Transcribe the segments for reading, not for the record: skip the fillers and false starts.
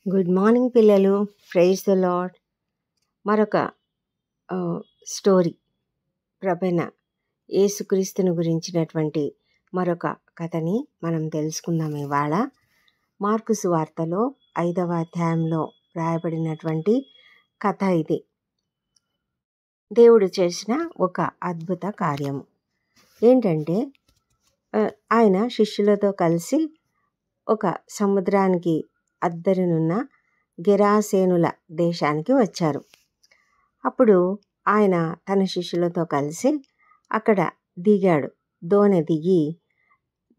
Good morning పిల్లలు. Praise the lord. మరొక story ప్రభైన యేసుక్రీస్తుని గురించినటువంటి మరొక కథని మనం తెలుసుకుందాం ఇవాళ. మార్కు సువార్తలో 5వ అధ్యాయంలో రాయబడినటువంటి కథ ఇది. దేవుడు చేసిన ఒక అద్భుత కార్యము ఏంటంటే, ఆయన శిష్యులతో కలిసి ఒక సముద్రానికి అద్దరినున్న గెరాసేనుల దేశానికి వచ్చారు. అప్పుడు ఆయన తన శిష్యులతో కలిసి అక్కడ దిగాడు. దోణి దిగి,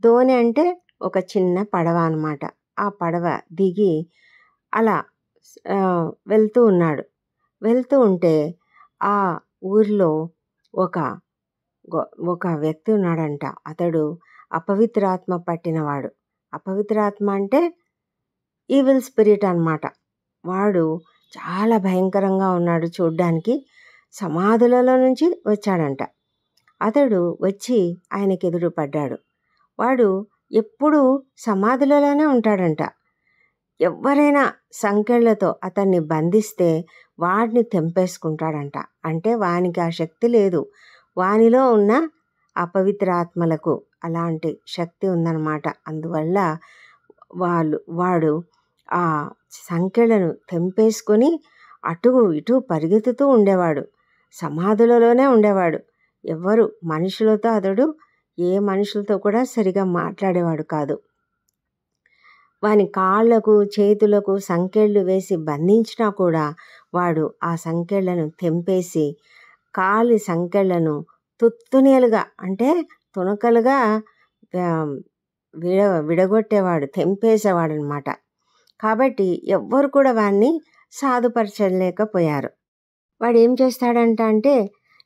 దోణి అంటే ఒక చిన్న పడవ అన్నమాట. ఆ పడవ దిగి అలా వెళ్తూ ఉన్నాడు. వెళ్తూ ఉంటే ఆ ఊరిలో ఒక వ్యక్తి ఉన్నాడంట. అతడు అపవిత్రాత్మ పట్టినవాడు. అపవిత్రాత్మ అంటే ఈవిల్ స్పిరిట్ అన్నమాట. వాడు చాలా భయంకరంగా ఉన్నాడు చూడ్డానికి. సమాధులలో నుంచి వచ్చాడంట. అతడు వచ్చి ఆయనకి ఎదురు పడ్డాడు. వాడు ఎప్పుడూ సమాధులలోనే ఉంటాడంట. ఎవరైనా సంకెళ్లతో అతన్ని బంధిస్తే వాడిని తెంపేసుకుంటాడంట. అంటే వానికి ఆ శక్తి లేదు. వానిలో ఉన్న అపవిత్రాత్మలకు అలాంటి శక్తి ఉందన్నమాట. అందువల్ల వాడు ఆ సంకెళ్లను తెంపేసుకొని అటు ఇటు పరిగెత్తుతూ ఉండేవాడు. సమాధులలోనే ఉండేవాడు. ఎవరు మనుషులతో అతడు ఏ మనుషులతో కూడా సరిగా మాట్లాడేవాడు కాదు. వాని కాళ్లకు చేతులకు సంకెళ్ళు వేసి బంధించినా కూడా వాడు ఆ సంకెళ్లను తెంపేసి కాలి సంకెళ్లను తుత్తునియలుగా అంటే తునకలుగా విడగొట్టేవాడు, తెంపేసేవాడు అనమాట. కాబట్టి ఎవ్వరు కూడా వాడిని సాధుపరచలేకపోయారు. వాడు ఏం చేస్తాడంట అంటే,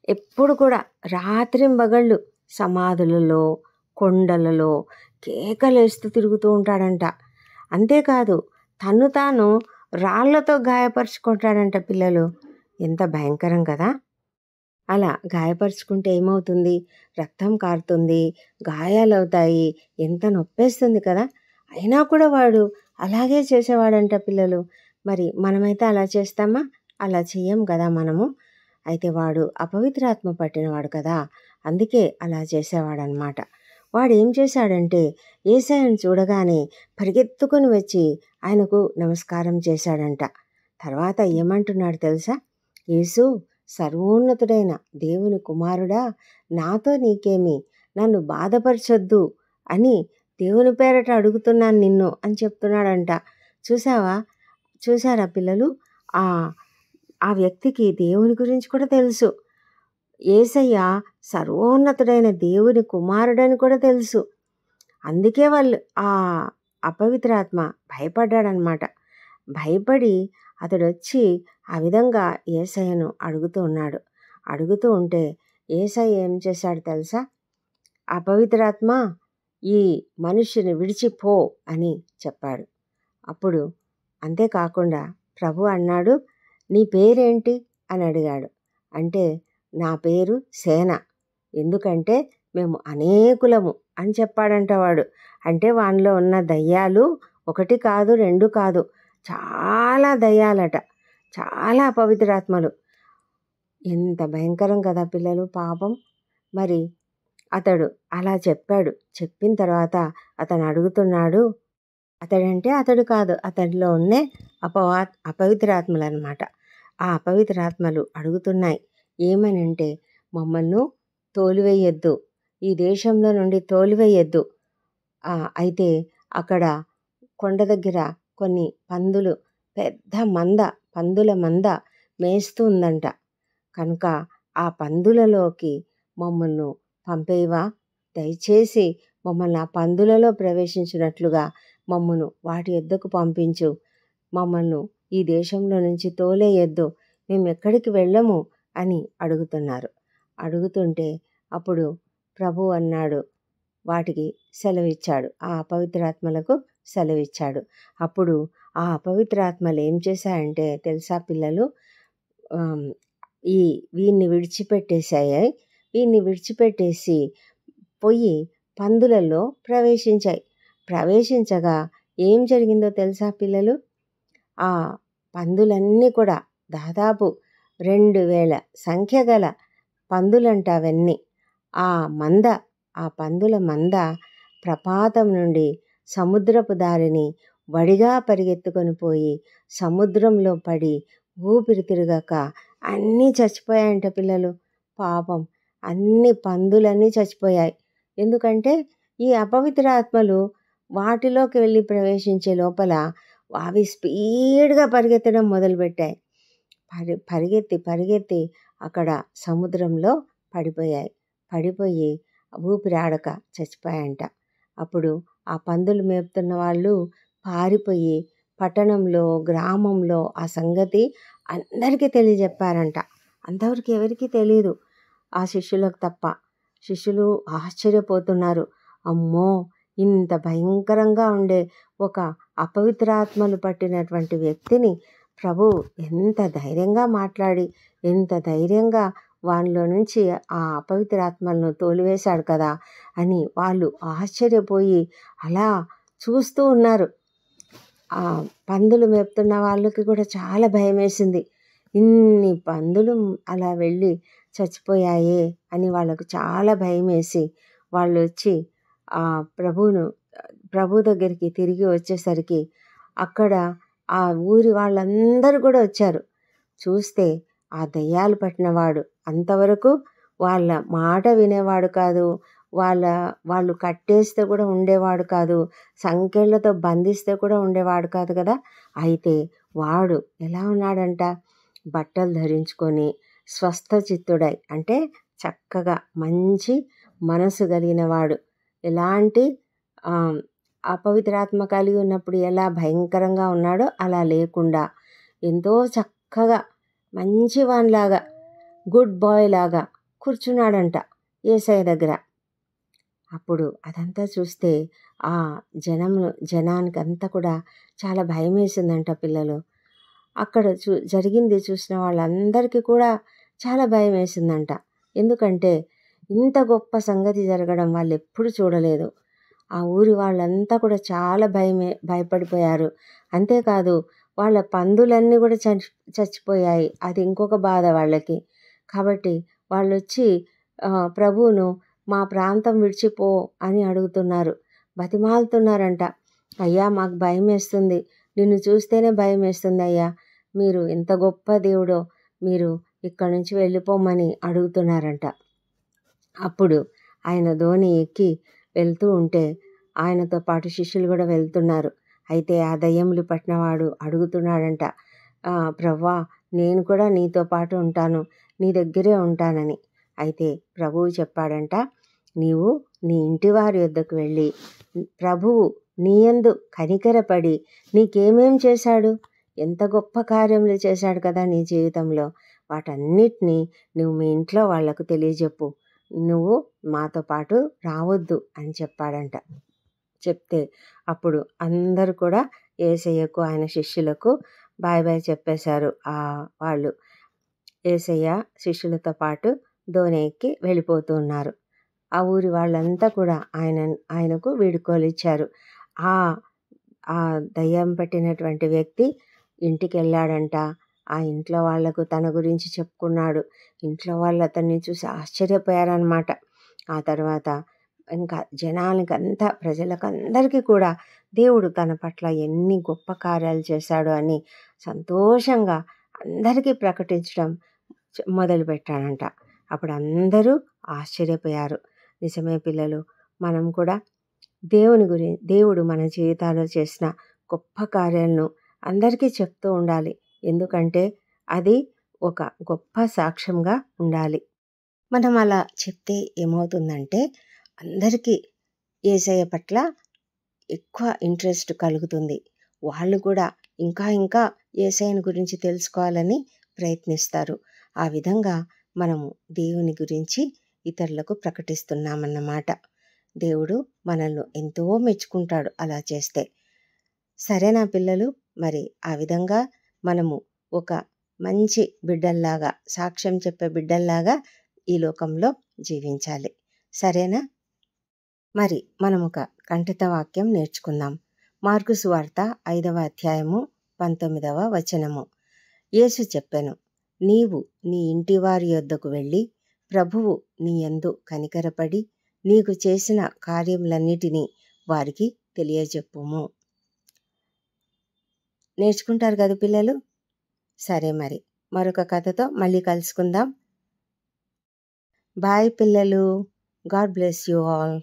ఎప్పుడు కూడా రాత్రింబగళ్ళు సమాధులలో కొండలలో కేకలేస్తూ తిరుగుతూ ఉంటాడంట. అంతేకాదు తన్ను తాను రాళ్లతో గాయపరుచుకుంటాడంట. పిల్లలు, ఎంత భయంకరం కదా! అలా గాయపరుచుకుంటే ఏమవుతుంది? రక్తం కారుతుంది, గాయాలవుతాయి, ఎంత నొప్పేస్తుంది కదా! అయినా కూడా వాడు అలాగే చేసేవాడంట పిల్లలు. మరి మనమైతే అలా చేస్తామా? అలా చెయ్యం కదా మనము. అయితే వాడు అపవిత్రాత్మ పట్టినవాడు కదా, అందుకే అలా చేసేవాడనమాట. వాడు ఏం చేశాడంటే, యేసయ్యను చూడగానే పరిగెత్తుకుని వచ్చి ఆయనకు నమస్కారం చేశాడంట. తర్వాత ఏమంటున్నాడు తెలుసా? యేసు, సర్వోన్నతుడైన దేవుని కుమారుడా, నాతో నీకేమి? నన్ను బాధపరచొద్దు అని దేవుని పేరట అడుగుతున్నాను నిన్ను అని చెప్తున్నాడంట. చూసారా పిల్లలు? ఆ వ్యక్తికి దేవుని గురించి కూడా తెలుసు. యేసయ్య సర్వోన్నతుడైన దేవుని కుమారుడని కూడా తెలుసు. అందుకే వాళ్ళు ఆ అపవిత్రాత్మ భయపడ్డాడనమాట. భయపడి అతడు వచ్చి ఆ విధంగా యేసయ్యను అడుగుతూ ఉన్నాడు. అడుగుతూ ఉంటే యేసయ్య ఏం చేశాడు తెలుసా? అపవిత్రాత్మ, ఈ మనుష్యుని విడిచిపో అని చెప్పాడు. అప్పుడు అంతేకాకుండా ప్రభు అన్నాడు, నీ పేరేంటి అని అడిగాడు. అంటే నా పేరు సేన, ఎందుకంటే మేము అనేకులము అని చెప్పాడంట వాడు. అంటే వానిలో ఉన్న దయ్యాలు ఒకటి కాదు, రెండు కాదు, చాలా దయ్యాలట, చాలా అపవిత్రాత్మలు. ఎంత భయంకరం కదా పిల్లలు, పాపం. మరి అతడు అలా చెప్పాడు. చెప్పిన తర్వాత అతను అడుగుతున్నాడు. అతడు కాదు, అతడిలో ఉన్నే అపవిత్రాత్మలు అనమాట. ఆ అపవిత్రాత్మలు అడుగుతున్నాయి ఏమనంటే, మమ్మల్ని తోలివేయొద్దు, ఈ దేశంలో నుండి తోలివేయొద్దు. అయితే అక్కడ కొండ దగ్గర కొన్ని పందులు, పెద్ద పందుల మంద మేస్తూ ఉందంట. కనుక ఆ పందులలోకి మమ్మల్ని పంపేవా? దయచేసి మమ్మల్ని ఆ పందులలో ప్రవేశించినట్లుగా మమ్మను వాటి యొద్దకు పంపించు. మమ్మల్ని ఈ దేశంలో నుంచి తోలేయొద్దు, మేము ఎక్కడికి వెళ్ళము అని అడుగుతున్నారు. అడుగుతుంటే అప్పుడు ప్రభు అన్నాడు, వాటికి సెలవిచ్చాడు, ఆ అపవిత్రాత్మలకు సెలవిచ్చాడు. అప్పుడు ఆ అపవిత్రాత్మలు ఏం చేశాయంటే తెలుసా పిల్లలు? వీన్ని విడిచిపెట్టేశాయి. వీన్ని విడిచిపెట్టేసి పోయి పందులలో ప్రవేశించాయి. ప్రవేశించగా ఏం జరిగిందో తెలుసా పిల్లలు? ఆ పందులన్నీ కూడా దాదాపు 2000 సంఖ్య గల పందులంట అవన్నీ. ఆ మంద, ఆ పందుల మంద ప్రపాతం నుండి సముద్రపు దారిని వడిగా పరిగెత్తుకొని పోయి సముద్రంలో పడి ఊపిరి తిరగక అన్నీ చచ్చిపోయాయంట పిల్లలు. పాపం అన్ని పందులన్నీ చచ్చిపోయాయి. ఎందుకంటే ఈ అపవిత్ర ఆత్మలు వాటిలోకి వెళ్ళి ప్రవేశించే లోపల అవి స్పీడ్గా పరిగెత్తడం మొదలుపెట్టాయి. పరిగెత్తి అక్కడ సముద్రంలో పడిపోయాయి. పడిపోయి ఊపిరాడక చచ్చిపోయాయంట. అప్పుడు ఆ పందులు మేపుతున్న వాళ్ళు పారిపోయి పట్టణంలో, గ్రామంలో ఆ సంగతి అందరికీ తెలియజెప్పారంట. అంతవరకు ఎవరికీ తెలీదు, ఆ శిష్యులకు తప్ప. శిష్యులు ఆశ్చర్యపోతున్నారు. అమ్మో, ఇంత భయంకరంగా ఉండే ఒక అపవిత్రాత్మలు పట్టినటువంటి వ్యక్తిని ప్రభు ఎంత ధైర్యంగా మాట్లాడి, ఎంత ధైర్యంగా వానిలో నుంచి ఆ అపవిత్రాత్మలను తోలివేశాడు కదా అని వాళ్ళు ఆశ్చర్యపోయి అలా చూస్తూ ఉన్నారు. ఆ పందులు మేపుతున్న వాళ్ళకి కూడా చాలా భయం వేసింది. ఇన్ని పందులు అలా వెళ్ళి చచ్చిపోయాయే అని వాళ్ళకు చాలా భయం వేసి వాళ్ళు వచ్చి ఆ ప్రభు దగ్గరికి తిరిగి వచ్చేసరికి అక్కడ ఆ ఊరి వాళ్ళందరూ కూడా వచ్చారు. చూస్తే ఆ దయ్యాలు పట్టినవాడు అంతవరకు వాళ్ళ మాట వినేవాడు కాదు. వాళ్ళు కట్టేస్తే కూడా ఉండేవాడు కాదు. సంకెళ్ళతో బంధిస్తే కూడా ఉండేవాడు కాదు కదా. అయితే వాడు ఎలా ఉన్నాడంట, బట్టలు ధరించుకొని స్వస్థ చిత్తుడై, అంటే చక్కగా మంచి మనసు కలిగిన వాడు. ఎలాంటి అపవిత్రాత్మ కలిగి ఉన్నప్పుడు ఎలా భయంకరంగా ఉన్నాడో అలా లేకుండా ఎంతో చక్కగా మంచి వానిలాగా, గుడ్ బాయ్ లాగా కూర్చున్నాడంట యేసయ్య దగ్గర. అప్పుడు అదంతా చూస్తే ఆ జనానికి అంతా కూడా చాలా భయం వేసిందంట పిల్లలు. అక్కడ జరిగింది చూసిన వాళ్ళందరికీ కూడా చాలా భయం వేసిందంట. ఎందుకంటే ఇంత గొప్ప సంగతి జరగడం వాళ్ళు ఎప్పుడు చూడలేదు. ఆ ఊరి వాళ్ళంతా కూడా చాలా భయపడిపోయారు. అంతేకాదు వాళ్ళ పందులన్నీ కూడా చచ్చిపోయాయి. అది ఇంకొక బాధ వాళ్ళకి. కాబట్టి వాళ్ళు వచ్చి ప్రభువును మా ప్రాంతం విడిచిపో అని అడుగుతున్నారు, బతిమాలుతున్నారంట. అయ్యా, మాకు భయం వేస్తుంది, నిన్ను చూస్తేనే భయం వేస్తుంది అయ్యా, మీరు ఎంత గొప్ప దేవుడో, మీరు ఇక్కడి నుంచి వెళ్ళిపోమని అడుగుతున్నారంట. అప్పుడు ఆయన ధోని ఎక్కి వెళ్తూ ఉంటే ఆయనతో పాటు శిష్యులు కూడా వెళ్తున్నారు. అయితే ఆ దయ్యములు పట్టినవాడు అడుగుతున్నాడంట, ప్రభువా, నేను కూడా నీతో పాటు ఉంటాను, నీ దగ్గరే ఉంటానని. అయితే ప్రభువు చెప్పాడంట, నీవు నీ ఇంటి వారి వద్దకు వెళ్ళి ప్రభువు నీయందు కనికరపడి నీకేమేం చేశాడు, ఎంత గొప్ప కార్యములు చేశాడు కదా నీ జీవితంలో, వాటన్నిటినీ నువ్వు మీ ఇంట్లో వాళ్లకు తెలియజెప్పు, నువ్వు మాతో పాటు రావద్దు అని చెప్పాడంట. చెప్తే అప్పుడు అందరూ కూడా యేసయ్యకు ఆయన శిష్యులకు బాయ్ బాయ్ చెప్పేశారు. వాళ్ళు యేసయ్య శిష్యులతో పాటు దోణి ఎక్కి వెళ్ళిపోతూ ఉన్నారు. ఆ ఊరి వాళ్ళంతా కూడా ఆయనకు వీడ్కోలు ఇచ్చారు. ఆ దయ్యం పట్టినటువంటి వ్యక్తి ఇంటికి వెళ్ళాడంట. ఆ ఇంట్లో వాళ్లకు తన గురించి చెప్పుకున్నాడు. ఇంట్లో వాళ్ళు అతన్ని చూసి ఆశ్చర్యపోయారనమాట. ఆ తర్వాత ఇంకా ప్రజలకందరికీ కూడా దేవుడు తన పట్ల ఎన్ని గొప్ప కార్యాలు చేశాడు అని సంతోషంగా అందరికీ ప్రకటించడం మొదలుపెట్టాడంట. అప్పుడు అందరూ ఆశ్చర్యపోయారు. నిజమే పిల్లలు, మనం కూడా దేవుడు మన జీవితాల్లో చేసిన గొప్ప కార్యాలను అందరికీ చెప్తూ ఉండాలి. ఎందుకంటే అది ఒక గొప్ప సాక్ష్యంగా ఉండాలి. మనం అలా చెప్తే ఏమవుతుందంటే అందరికీ యేసయ్య పట్ల ఎక్కువ ఇంట్రెస్ట్ కలుగుతుంది. వాళ్ళు కూడా ఇంకా యేసయ్యని గురించి తెలుసుకోవాలని ప్రయత్నిస్తారు. ఆ విధంగా మనము దేవుని గురించి ఇతరులకు ప్రకటిస్తున్నామన్నమాట. దేవుడు మనల్ని ఎంతో మెచ్చుకుంటాడు అలా చేస్తే. సరేనా పిల్లలు? మరి ఆ విధంగా మనము ఒక మంచి బిడ్డల్లాగా, సాక్ష్యం చెప్పే బిడ్డల్లాగా ఈ లోకంలో జీవించాలి. సరేనా? మరి మనం ఒక కంఠిత వాక్యం నేర్చుకుందాం. మార్కు సువార్త 5వ అధ్యాయము 19వ వచనము. యేసు చెప్పెను, నీవు నీ ఇంటివారి యొద్దకు వెళ్ళి ప్రభువు నీ యందు కనికరపడి నీకు చేసిన కార్యములన్నిటినీ వారికి తెలియజెప్పుము. నేర్చుకుంటారు కదా పిల్లలు? సరే మరి మరొక కథతో మళ్ళీ కలుసుకుందాం. బాయ్ పిల్లలు. God bless you all.